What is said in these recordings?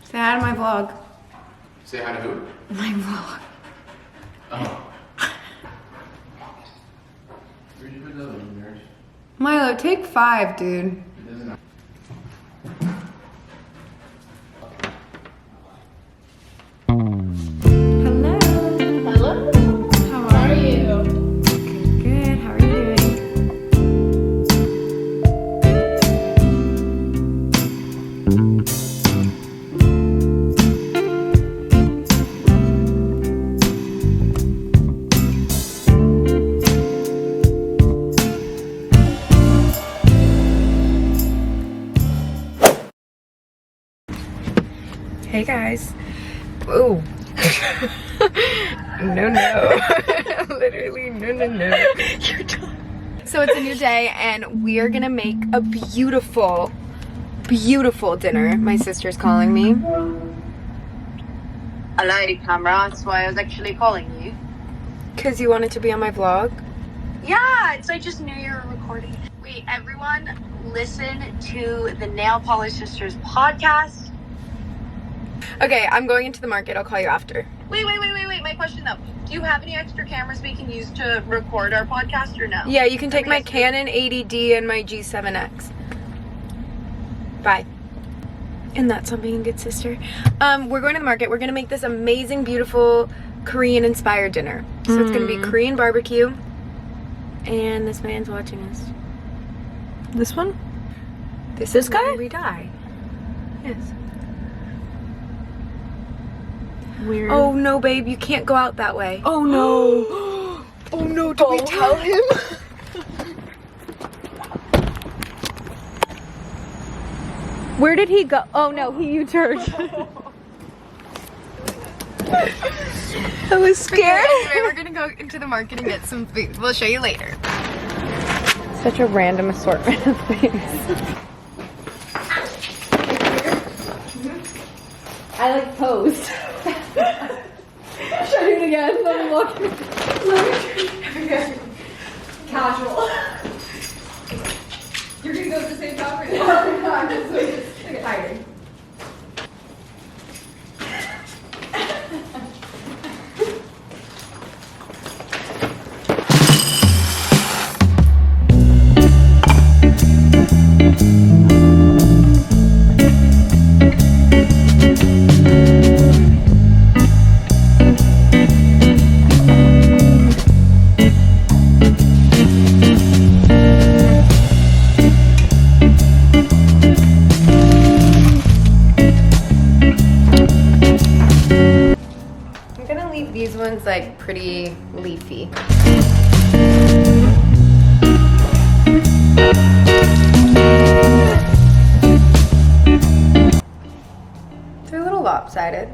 Say hi to my vlog. Say hi to who? My vlog. Oh. Where'd you put the other one, nerd? Milo, take 5, dude. It doesn't. Hello. Hello. How How are are you? you? Good. How are you doing? Hey guys. Ooh. No. Literally, no. You're done. So it's a new day and we are gonna make a beautiful dinner. My sister's calling me. Hello, camera. That's why I was actually calling you. Cause you wanted to be on my vlog. Yeah, so I just knew you were recording. Wait, everyone, listen to the Nail Polish Sisters podcast. Okay, I'm going into the market. I'll call you after. Wait. My question though, do you have any extra cameras we can use to record our podcast or no? Yeah, you can take my Yes, Canon 80D and my G7X. Bye. And that's on being a good sister. We're going to the market. We're gonna make this amazing, beautiful Korean-inspired dinner. So it's gonna be Korean barbecue. And this man's watching us. This one? This This is guy? where we die. Yes. Weird. Oh no, babe, you can't go out that way. Oh no. Oh no, did we tell him? Where did he go? Oh no, he U-turned. I was scared. Anyway, we're gonna go into the market and get some food. We'll show you later. Such a random assortment of things. I like posed. Show it again. Let me look. Casual. You're gonna go to the same top right now? No, I'm just like hiding. These ones like pretty leafy. They're a little lopsided.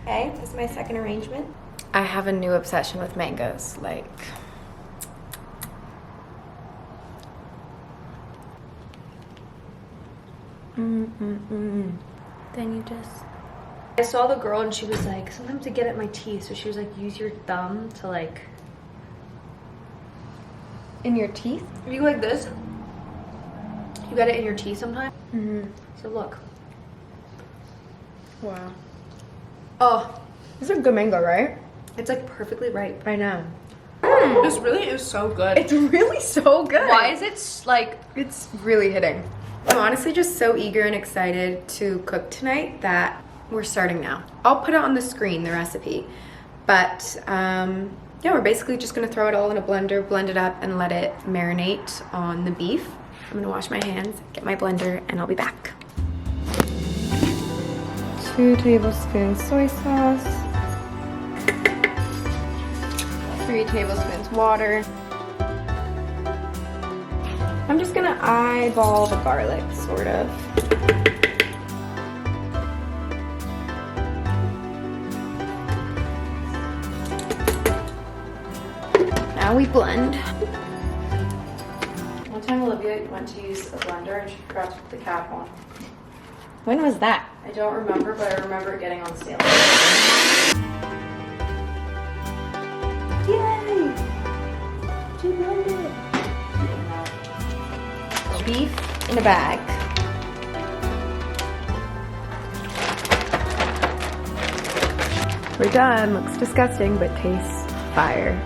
Okay, this is my second arrangement. I have a new obsession with mangoes. Like, Then you just. I saw the girl and she was like, sometimes I get it in my teeth. So she was like, use your thumb to like. In your teeth? If you go like this, you got it in your teeth sometimes. So look. Wow. Oh, This is a good mango, right? it's like perfectly ripe. I know. This really is so good. It's really so good. Why is it like? It's really hitting. I'm honestly just so eager and excited to cook tonight that we're starting now. I'll put it on the screen, the recipe. But yeah, we're basically just gonna throw it all in a blender, blend it up, and let it marinate on the beef. I'm gonna wash my hands, get my blender, and I'll be back. 2 tablespoons soy sauce. 3 tablespoons water. I'm just gonna eyeball the garlic, sort of. Now we blend. One time Olivia went to use a blender and she forgot to put the cap on. When was that? I don't remember, but I remember it getting on sale. Yay! She blended. Beef in a bag. We're done. Looks disgusting, but tastes fire.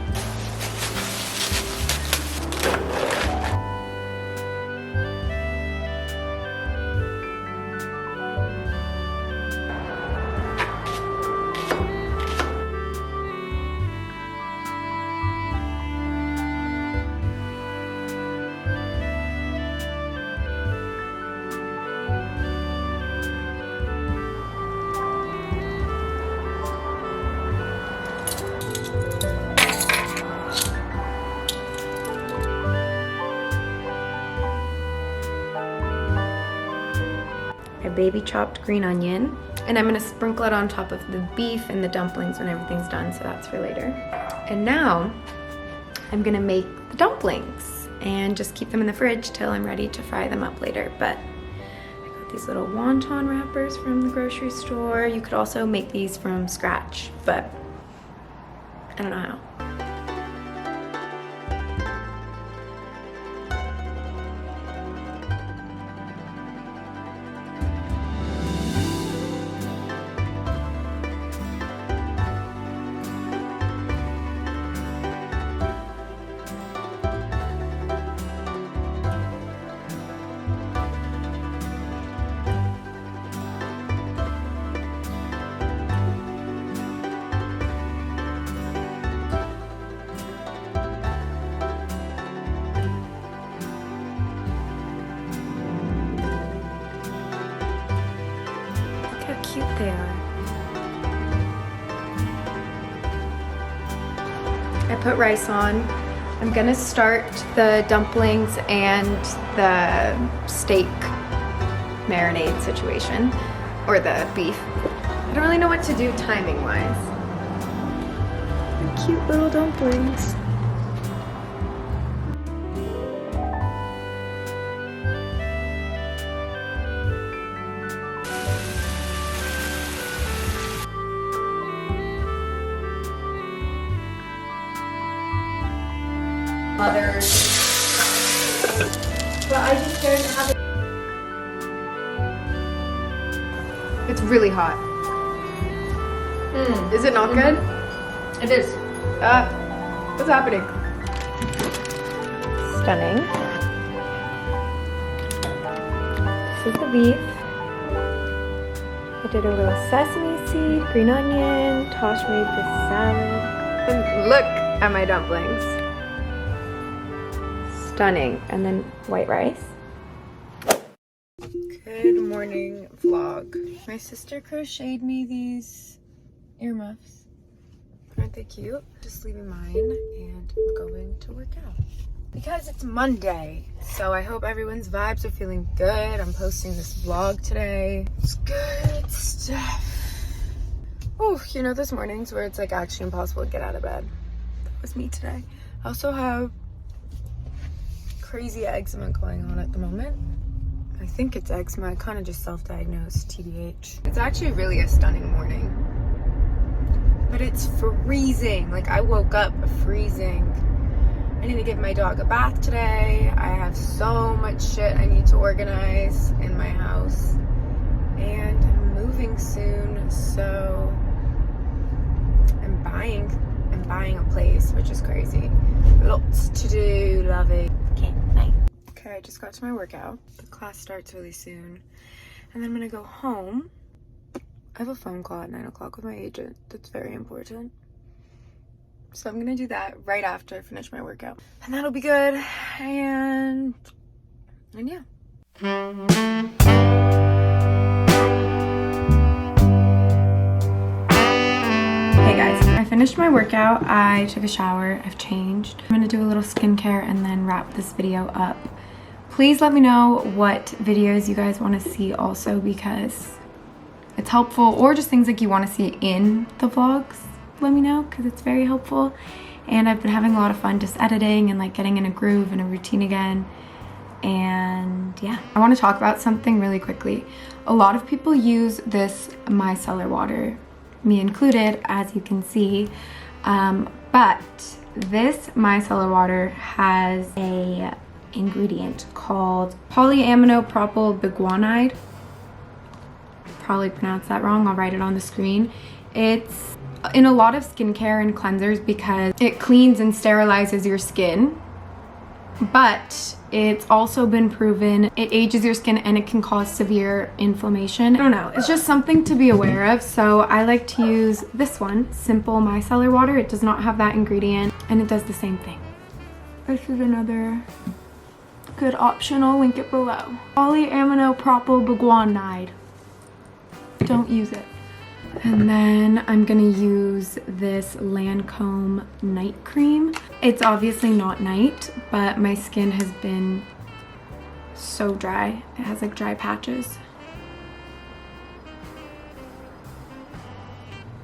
A baby chopped green onion, and I'm gonna sprinkle it on top of the beef and the dumplings when everything's done, so that's for later. And now I'm gonna make the dumplings and just keep them in the fridge till I'm ready to fry them up later. But I got these little wonton wrappers from the grocery store. You could also make these from scratch, but I don't know how. Cute they are. I put rice on. I'm gonna start the dumplings and the steak marinade situation, or the beef. I don't really know what to do timing wise. Cute little dumplings. Others. But I just don't have it. It's really hot. Is it not good? It is. What's happening? Stunning. This is the beef. I did a little sesame seed, green onion. Tosh made the salad. And look at my dumplings. Stunning. And then white rice. Good morning vlog. My sister crocheted me these earmuffs. Aren't they cute? Just leaving mine and I'm going to work out. Because it's Monday, so I hope everyone's vibes are feeling good. I'm posting this vlog today. It's good stuff. Oh, you know those mornings where it's like actually impossible to get out of bed? That was me today. I also have crazy eczema going on at the moment. I think it's eczema. I kind of just self-diagnosed, TBH. It's actually really a stunning morning. But it's freezing. Like, I woke up freezing. I need to give my dog a bath today. I have so much shit I need to organize in my house. And I'm moving soon, so I'm buying a place, which is crazy. Lots to do, lovey. Okay, night. Okay, I just got to my workout. The class starts really soon. And then I'm gonna go home. I have a phone call at 9 o'clock with my agent. That's very important. So I'm gonna do that right after I finish my workout. And that'll be good. And yeah. Hey guys, I finished my workout. I took a shower, I've changed. I'm gonna do a little skincare and then wrap this video up. Please let me know what videos you guys wanna see also, because it's helpful, or just things like you wanna see in the vlogs. Let me know, because it's very helpful. And I've been having a lot of fun just editing and like getting in a groove and a routine again. And yeah, I want to talk about something really quickly. A lot of people use this micellar water, me included, as you can see. But this micellar water has a ingredient called polyaminopropyl biguanide. Probably pronounced that wrong. I'll write it on the screen. It's in a lot of skincare and cleansers because it cleans and sterilizes your skin, but it's also been proven it ages your skin and it can cause severe inflammation. I don't know, it's just something to be aware of. So I like to use this one, Simple Micellar Water. It does not have that ingredient and it does the same thing. This is another good option, I'll link it below. Polyamino-propylbiguanide. Don't use it. And then I'm gonna use this Lancome night cream. It's obviously not night, but my skin has been so dry. It has like dry patches.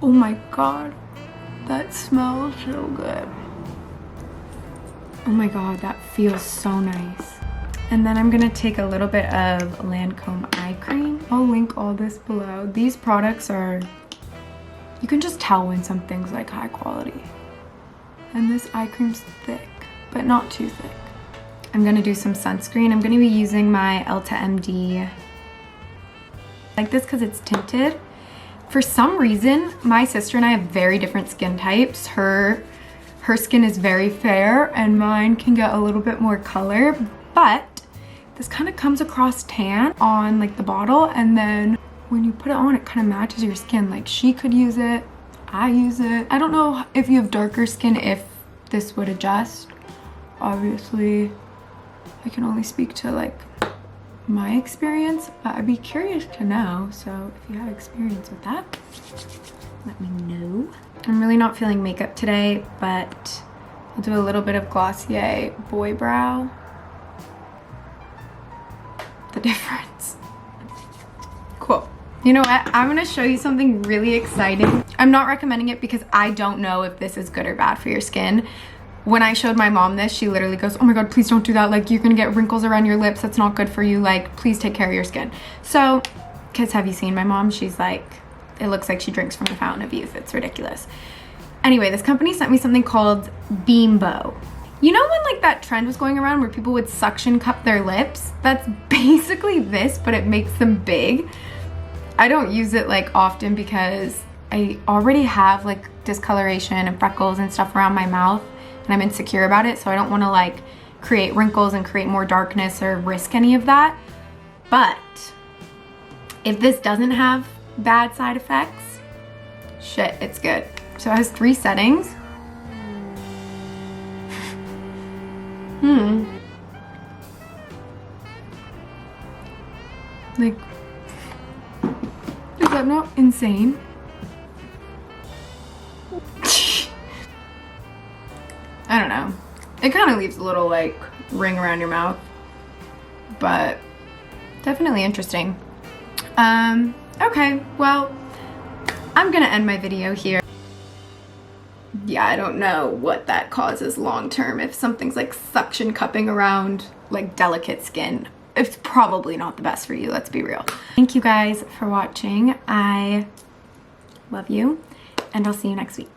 Oh my god, that smells so good. Oh my god, that feels so nice. And then I'm gonna take a little bit of Lancome eye cream. I'll link all this below. These products are, you can just tell when something's like high quality. And this eye cream's thick, but not too thick. I'm gonna do some sunscreen. I'm gonna be using my Elta MD. I like this because it's tinted. For some reason, my sister and I have very different skin types. Her skin is very fair and mine can get a little bit more color, but this kind of comes across tan on like the bottle, and then when you put it on, it kind of matches your skin. Like she could use it, I use it. I don't know if you have darker skin if this would adjust. Obviously, I can only speak to like my experience, but I'd be curious to know. So if you have experience with that, let me know. I'm really not feeling makeup today, but I'll do a little bit of Glossier Boy Brow. The difference. Cool. You know what? I'm gonna show you something really exciting. I'm not recommending it because I don't know if this is good or bad for your skin. When I showed my mom this, she literally goes, oh my god, please don't do that. Like, you're gonna get wrinkles around your lips. That's not good for you. Like, please take care of your skin. So, kids, have you seen my mom? She's like, it looks like she drinks from the fountain of youth. It's ridiculous. Anyway, this company sent me something called Beambo. You know when like that trend was going around where people would suction cup their lips? That's basically this, but it makes them big. I don't use it like often because I already have like discoloration and freckles and stuff around my mouth and I'm insecure about it, so I don't want to like create wrinkles and create more darkness or risk any of that. But if this doesn't have bad side effects, shit, it's good. So it has 3 settings. Like, is that not insane? I don't know. It kind of leaves a little like ring around your mouth, but definitely interesting. Okay, well, I'm gonna end my video here. Yeah, I don't know what that causes long term. If something's like suction cupping around like delicate skin, it's probably not the best for you, let's be real. Thank you guys for watching. I love you, and I'll see you next week.